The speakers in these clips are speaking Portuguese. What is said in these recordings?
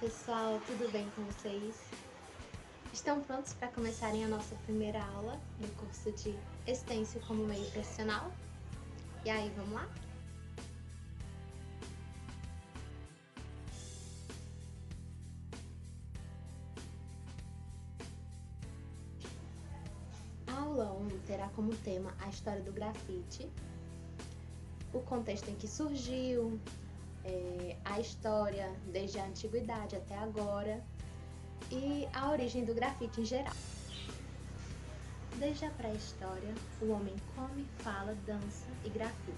pessoal, tudo bem com vocês? Estão prontos para começarem a nossa primeira aula no curso de Stencil como meio profissional? E aí, vamos lá? A aula 1 terá como tema a história do grafite, o contexto em que surgiu, a história desde a antiguidade até agora e a origem do grafite em geral. Desde a pré-história, o homem come, fala, dança e grafita,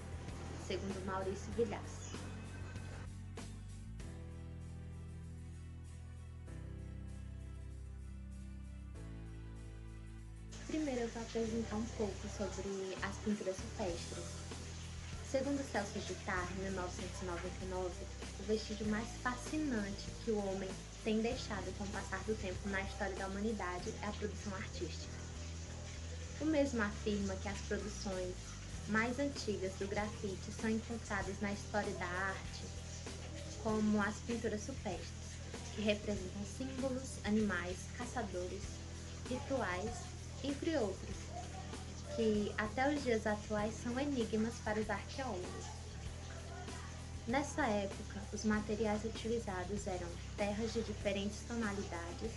segundo Maurício Villaça. Primeiro eu vou apresentar um pouco sobre as pinturas rupestres. Segundo Celso Girard, em 1999, o vestígio mais fascinante que o homem tem deixado com o passar do tempo na história da humanidade é a produção artística. O mesmo afirma que as produções mais antigas do grafite são encontradas na história da arte, como as pinturas rupestres, que representam símbolos, animais, caçadores, rituais, entre outros, que até os dias atuais são enigmas para os arqueólogos. Nessa época, os materiais utilizados eram terras de diferentes tonalidades,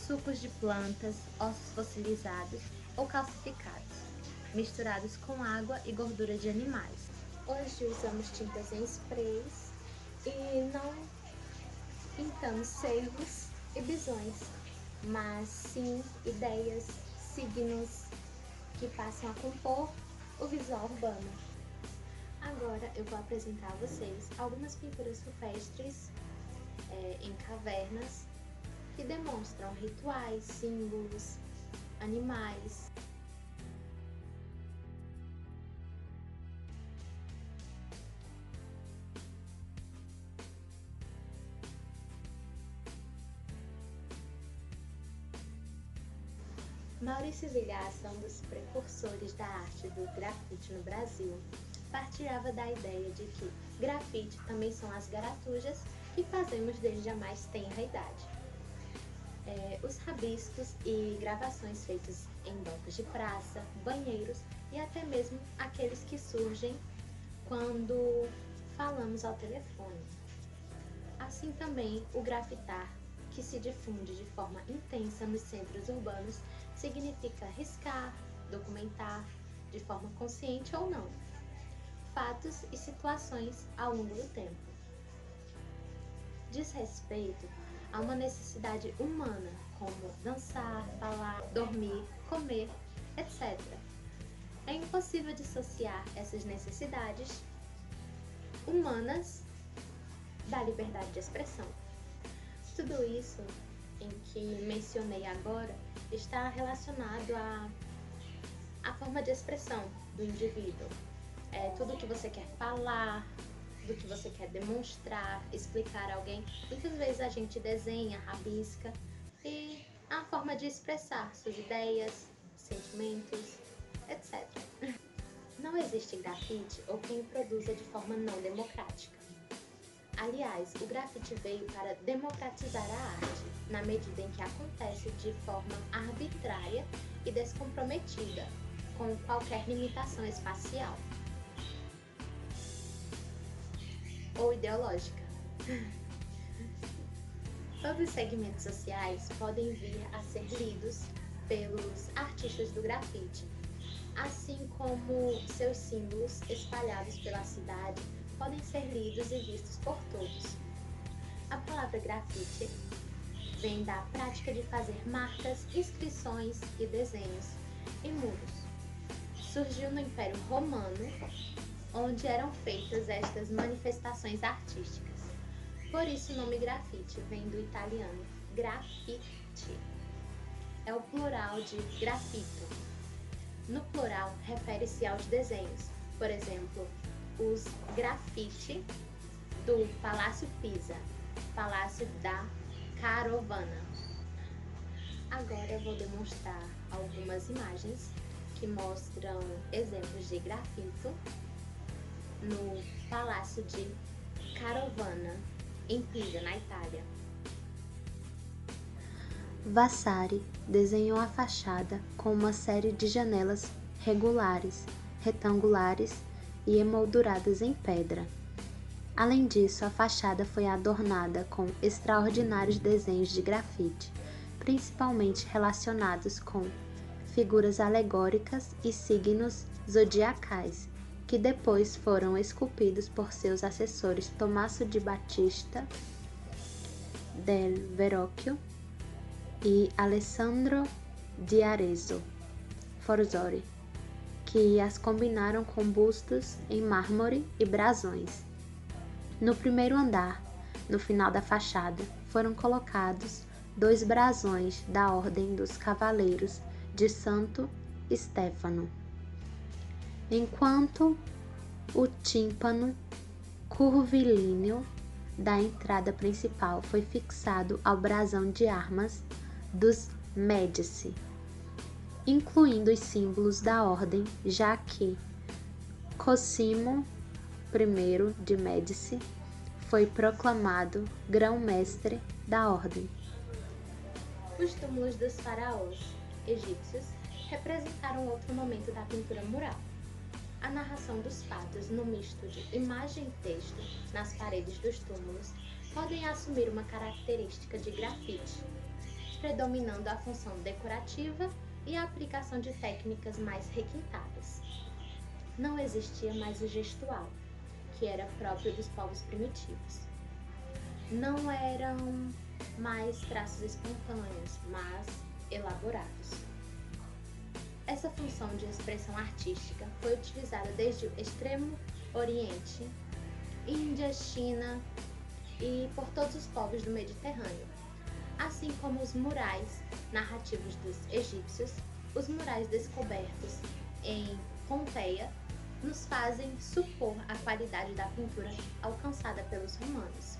sucos de plantas, ossos fossilizados ou calcificados, misturados com água e gordura de animais. Hoje usamos tintas em sprays e não pintamos cervos e bisões, mas sim ideias, signos que passam a compor o visual urbano. Agora eu vou apresentar a vocês algumas pinturas rupestres em cavernas que demonstram rituais, símbolos, animais. Maurício Villaça, um dos precursores da arte do grafite no Brasil, partilhava da ideia de que grafite também são as garatujas que fazemos desde a mais tenra idade. Os rabiscos e gravações feitos em bancos de praça, banheiros e até mesmo aqueles que surgem quando falamos ao telefone. Assim também o grafitar, que se difunde de forma intensa nos centros urbanos, significa riscar, documentar, de forma consciente ou não, fatos e situações ao longo do tempo. Diz respeito a uma necessidade humana, como dançar, falar, dormir, comer, etc. É impossível dissociar essas necessidades humanas da liberdade de expressão. Tudo isso em que mencionei agora está relacionado à forma de expressão do indivíduo. Tudo o que você quer falar, do que você quer demonstrar, explicar a alguém. Muitas vezes a gente desenha, rabisca e é uma forma de expressar suas ideias, sentimentos, etc. Não existe grafite ou quem o produza de forma não democrática. Aliás, o grafite veio para democratizar a arte, na medida em que acontece de forma arbitrária e descomprometida, com qualquer limitação espacial ou ideológica. Todos os segmentos sociais podem vir a ser lidos pelos artistas do grafite, assim como seus símbolos espalhados pela cidade podem ser lidos e vistos por todos. A palavra grafite vem da prática de fazer marcas, inscrições e desenhos em muros. Surgiu no Império Romano, onde eram feitas estas manifestações artísticas. Por isso o nome grafite vem do italiano graffiti. É o plural de grafito. No plural, refere-se aos desenhos, por exemplo, os grafite do Palácio Pisa, Palácio da Carovana. Agora eu vou demonstrar algumas imagens que mostram exemplos de grafito no Palácio de Carovana, em Pisa, na Itália. Vasari desenhou a fachada com uma série de janelas regulares, retangulares e emolduradas em pedra. Além disso, a fachada foi adornada com extraordinários desenhos de grafite, principalmente relacionados com figuras alegóricas e signos zodiacais, que depois foram esculpidos por seus assessores Tommaso di Battista del Verrocchio e Alessandro di Arezzo Forzori, que as combinaram com bustos em mármore e brasões. No primeiro andar, no final da fachada, foram colocados 2 brasões da Ordem dos Cavaleiros de Santo Stefano, enquanto o tímpano curvilíneo da entrada principal foi fixado ao brasão de armas dos Médici, incluindo os símbolos da ordem, já que Cosimo I de Médici foi proclamado grão-mestre da ordem. Os túmulos dos faraós egípcios representaram outro momento da pintura mural. A narração dos fatos no misto de imagem e texto nas paredes dos túmulos podem assumir uma característica de grafite, predominando a função decorativa e a aplicação de técnicas mais requintadas. Não existia mais o gestual, que era próprio dos povos primitivos. Não eram mais traços espontâneos, mas elaborados. Essa função de expressão artística foi utilizada desde o Extremo Oriente, Índia, China e por todos os povos do Mediterrâneo, assim como os murais narrativos dos egípcios. Os murais descobertos em Pompeia nos fazem supor a qualidade da pintura alcançada pelos romanos.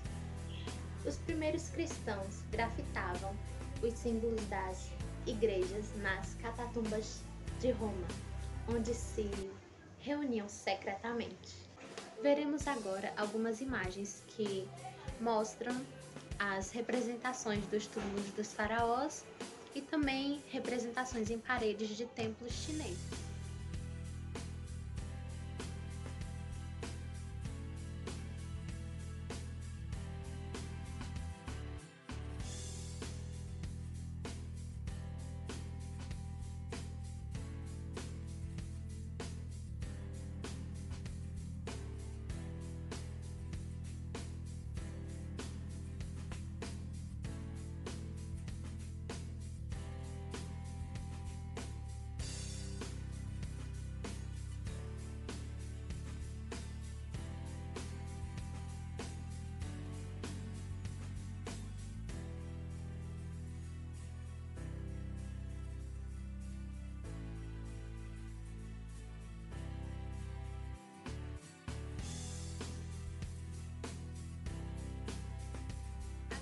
Os primeiros cristãos grafitavam os símbolos das igrejas nas catatumbas de Roma, onde se reuniam secretamente. Veremos agora algumas imagens que mostram as representações dos túmulos dos faraós e também representações em paredes de templos chineses.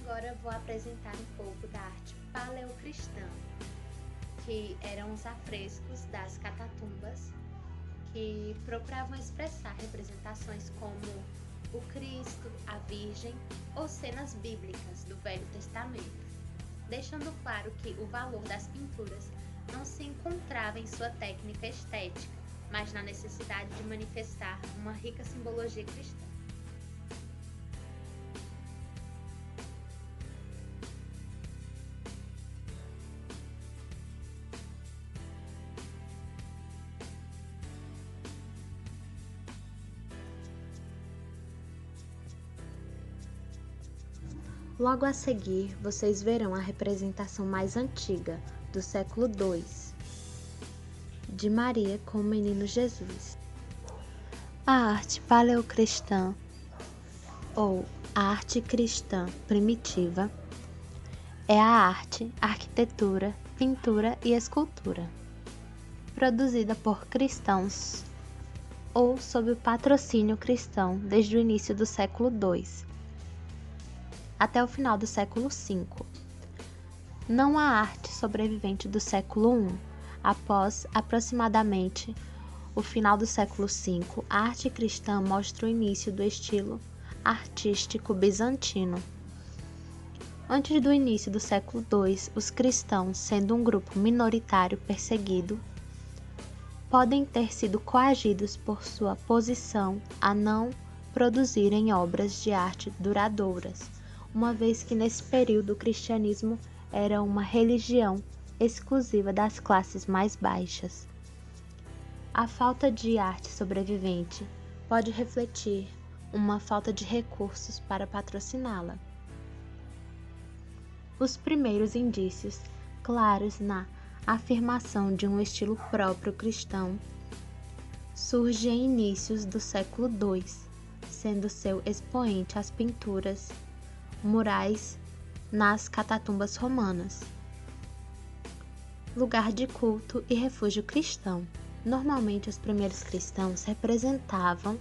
Agora vou apresentar um pouco da arte paleocristã, que eram os afrescos das catatumbas, que procuravam expressar representações como o Cristo, a Virgem ou cenas bíblicas do Velho Testamento, deixando claro que o valor das pinturas não se encontrava em sua técnica estética, mas na necessidade de manifestar uma rica simbologia cristã. Logo a seguir, vocês verão a representação mais antiga, do século II, de Maria com o Menino Jesus. A arte paleocristã, ou a arte cristã primitiva, é a arte, arquitetura, pintura e escultura, produzida por cristãos ou sob o patrocínio cristão desde o início do século II até o final do século V. Não há arte sobrevivente do século I. Após aproximadamente o final do século V, a arte cristã mostra o início do estilo artístico bizantino. Antes do início do século II, os cristãos, sendo um grupo minoritário perseguido, podem ter sido coagidos por sua posição a não produzirem obras de arte duradouras, uma vez que nesse período o cristianismo era uma religião exclusiva das classes mais baixas. A falta de arte sobrevivente pode refletir uma falta de recursos para patrociná-la. Os primeiros indícios claros na afirmação de um estilo próprio cristão surgem em inícios do século II, sendo seu expoente as pinturas murais nas catatumbas romanas, lugar de culto e refúgio cristão. Normalmente, os primeiros cristãos representavam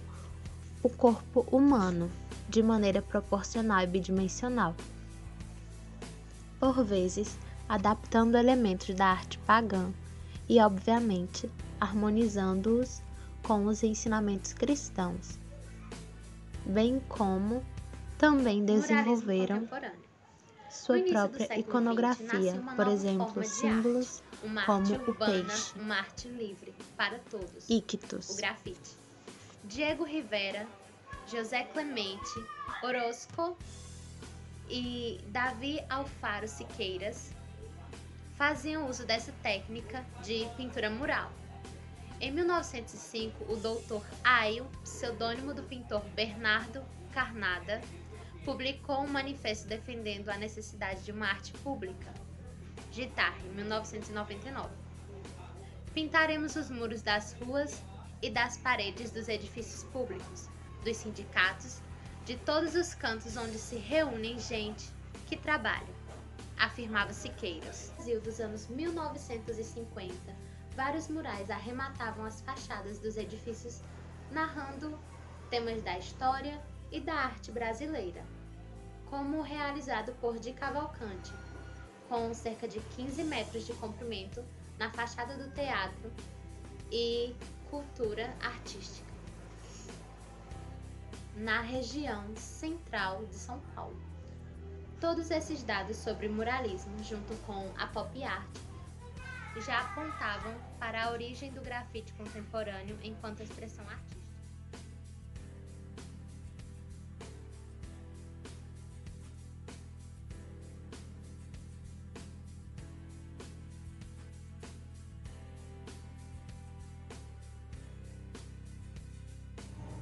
o corpo humano de maneira proporcional e bidimensional, por vezes adaptando elementos da arte pagã e, obviamente, harmonizando-os com os ensinamentos cristãos, bem como também desenvolveram sua própria iconografia, por exemplo, símbolos como o peixe, uma arte livre para todos, ictus, o grafite. Diego Rivera, José Clemente Orozco e Davi Alfaro Siqueiras faziam uso dessa técnica de pintura mural. Em 1905, o doutor Ayo, pseudônimo do pintor Bernardo Carnada, publicou um manifesto defendendo a necessidade de uma arte pública. Gitarre, 1999. Pintaremos os muros das ruas e das paredes dos edifícios públicos, dos sindicatos, de todos os cantos onde se reúnem gente que trabalha, afirmava Siqueiros. No Brasil dos anos 1950, vários murais arrematavam as fachadas dos edifícios, narrando temas da história e da arte brasileira, como o realizado por Di Cavalcanti, com cerca de 15 metros de comprimento na fachada do Teatro e Cultura Artística, na região central de São Paulo. Todos esses dados sobre muralismo, junto com a pop art, já apontavam para a origem do grafite contemporâneo enquanto expressão artística.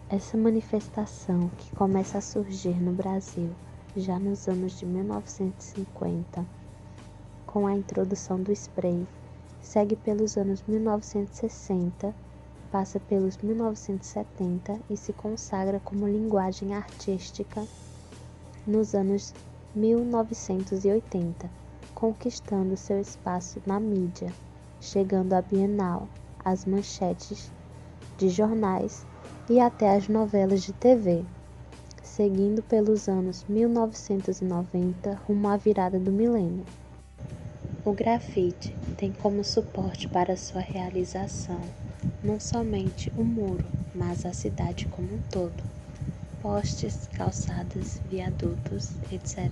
Essa manifestação, que começa a surgir no Brasil já nos anos de 1950, com a introdução do spray, segue pelos anos 1960, passa pelos 1970 e se consagra como linguagem artística nos anos 1980, conquistando seu espaço na mídia, chegando à Bienal, às manchetes de jornais e até as novelas de TV, seguindo pelos anos 1990 rumo à virada do milênio. O grafite tem como suporte para sua realização não somente o muro, mas a cidade como um todo, postes, calçadas, viadutos, etc.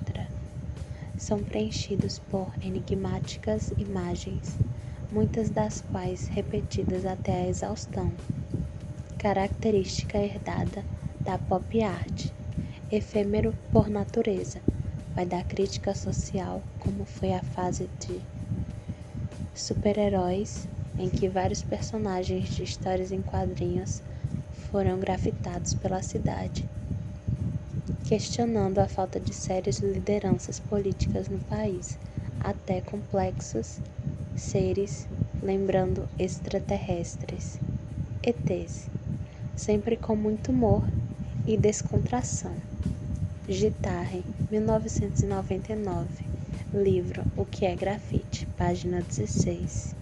São preenchidos por enigmáticas imagens, muitas das quais repetidas até a exaustão, característica herdada da pop art, efêmero por natureza, vai da crítica social, como foi a fase de super-heróis, em que vários personagens de histórias em quadrinhos foram grafitados pela cidade, questionando a falta de sérias lideranças políticas no país, até complexos seres lembrando extraterrestres, ETs, sempre com muito humor e descontração. Gitarre, 1999, livro O que é grafite, página 16.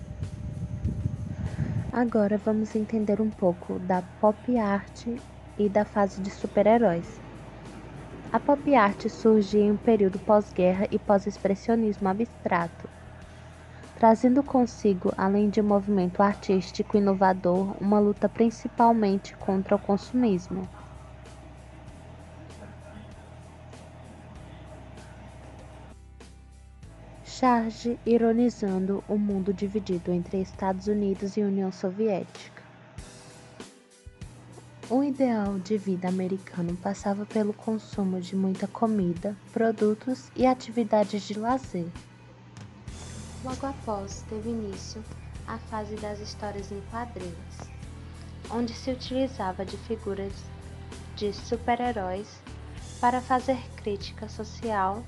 Agora vamos entender um pouco da pop art e da fase de super-heróis. A pop art surge em um período pós-guerra e pós-expressionismo abstrato, trazendo consigo, além de um movimento artístico inovador, uma luta principalmente contra o consumismo. Charge ironizando o mundo dividido entre Estados Unidos e União Soviética. O ideal de vida americano passava pelo consumo de muita comida, produtos e atividades de lazer. Logo após, teve início a fase das histórias em quadrinhos, onde se utilizava de figuras de super-heróis para fazer crítica social,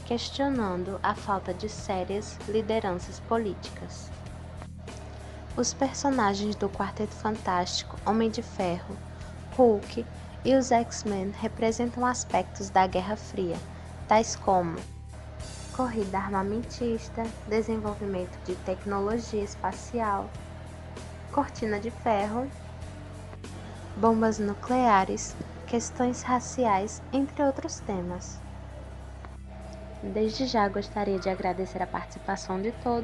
questionando a falta de sérias lideranças políticas. Os personagens do Quarteto Fantástico, Homem de Ferro, Hulk e os X-Men representam aspectos da Guerra Fria, tais como corrida armamentista, desenvolvimento de tecnologia espacial, cortina de ferro, bombas nucleares, questões raciais, entre outros temas. Desde já gostaria de agradecer a participação de todos